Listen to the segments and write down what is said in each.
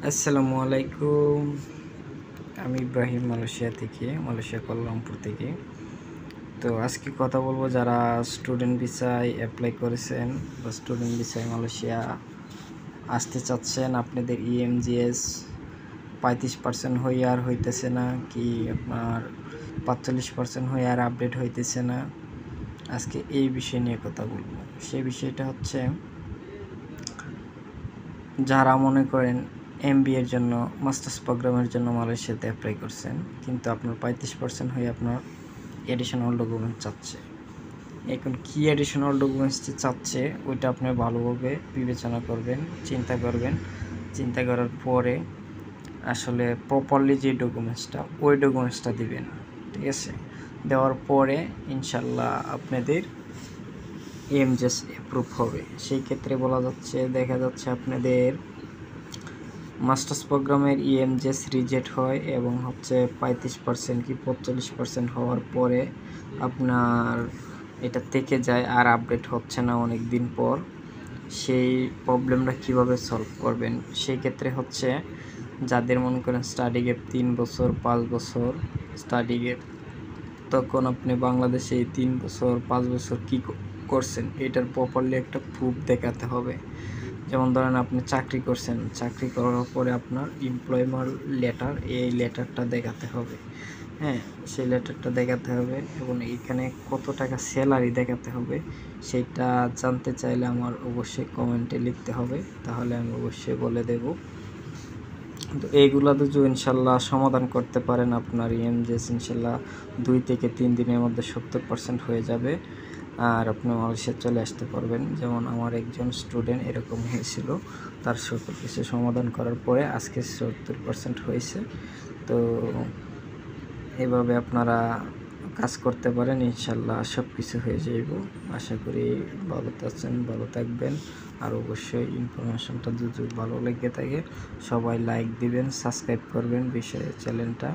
আসসালামু আলাইকুম। আমি ইব্রাহিম মালয়েশিয়া কুয়ালালামপুর থেকে। তো আজকে কথা বলবো যারা স্টুডেন্ট ভিসায় অ্যাপ্লাই করেছেন বা স্টুডেন্ট ভিসায় মালয়েশিয়া আসতে চাচ্ছেন, আপনাদের ইএমজিএস 35% হয়ে আর হইতেছে না, কি আপনার 45% হয়ে আর আপডেট হইতেছে না। আজকে এই বিষয় নিয়ে কথা বলবো। সেই বিষয়টা হচ্ছে, যারা মনে করেন এমবিএর জন্য, মাস্টার্স প্রোগ্রামের জন্য মালয়েশিয়াতে অ্যাপ্লাই করছেন, কিন্তু আপনার 35% হয়ে আপনার এডিশনাল ডকুমেন্ট চাচ্ছে। এখন কী এডিশনাল ডকুমেন্টসটি চাচ্ছে ওইটা আপনি ভালোভাবে বিবেচনা করবেন, চিন্তা করার পরে আসলে প্রপারলি যে ডকুমেন্টসটা ওই ডকুমেন্টসটা দিবেন। ঠিক আছে, দেওয়ার পরে ইনশাল্লাহ আপনাদের ইএমজিএস অ্যাপ্রুভ হবে। সেই ক্ষেত্রে দেখা যাচ্ছে আপনাদের মাস্টার্স প্রোগ্রামের ইএমজিএস রিজেক্ট হয় এবং 35% কি 45% হওয়ার পরে আপনার এটা থেকে যায় আর আপডেট হচ্ছে না অনেক দিন পর। সেই প্রবলেমটা কিভাবে সলভ করবেন? সেই ক্ষেত্রে যাদের মনে করেন স্টাডি গ্যাপ 3 বছর 5 বছর স্টাডি গ্যাপ, তখন আপনি বাংলাদেশে এই 3 বছর 5 বছর কী করছেন এটার প্রপারলি একটা প্রুফ দেখাতে হবে। যেমন ধরেন আপনি চাকরি করছেন, চাকরি করার পরে আপনার এমপ্লয়মেন্ট লেটার, এই লেটারটা দেখাতে হবে। হ্যাঁ, সেই লেটারটা দেখাতে হবে এবং এখানে কত টাকা স্যালারি দেখাতে হবে সেটা জানতে চাইলে আমার অবশ্যই কমেন্টে লিখতে হবে, তাহলে আমি অবশ্যই বলে দেব। তো এইগুলো যদি ইনশাল্লাহ সমাধান করতে পারেন, আপনার ইএমজিএস ইনশাল্লাহ 2 থেকে 3 দিনের মধ্যে 70% হয়ে যাবে আর আপনি মালয়েশিয়া চলে আসতে পারবেন। যেমন আমার একজন স্টুডেন্ট এরকম হয়েছিল, তার সকল কিছু সমাধান করার পরে আজকে 70% হয়েছে। তো এভাবে আপনারা কাজ করতে পারেন, ইনশাল্লাহ সব কিছু হয়ে যাইব। আশা করি ভালো আছেন, ভালো থাকবেন। আর অবশ্যই ইনফরমেশনটা যদি ভালো লেগে থাকে সবাই লাইক দিবেন, সাবস্ক্রাইব করবেন, চ্যানেলটা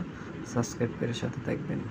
সাবস্ক্রাইব করে সাথে থাকবেন।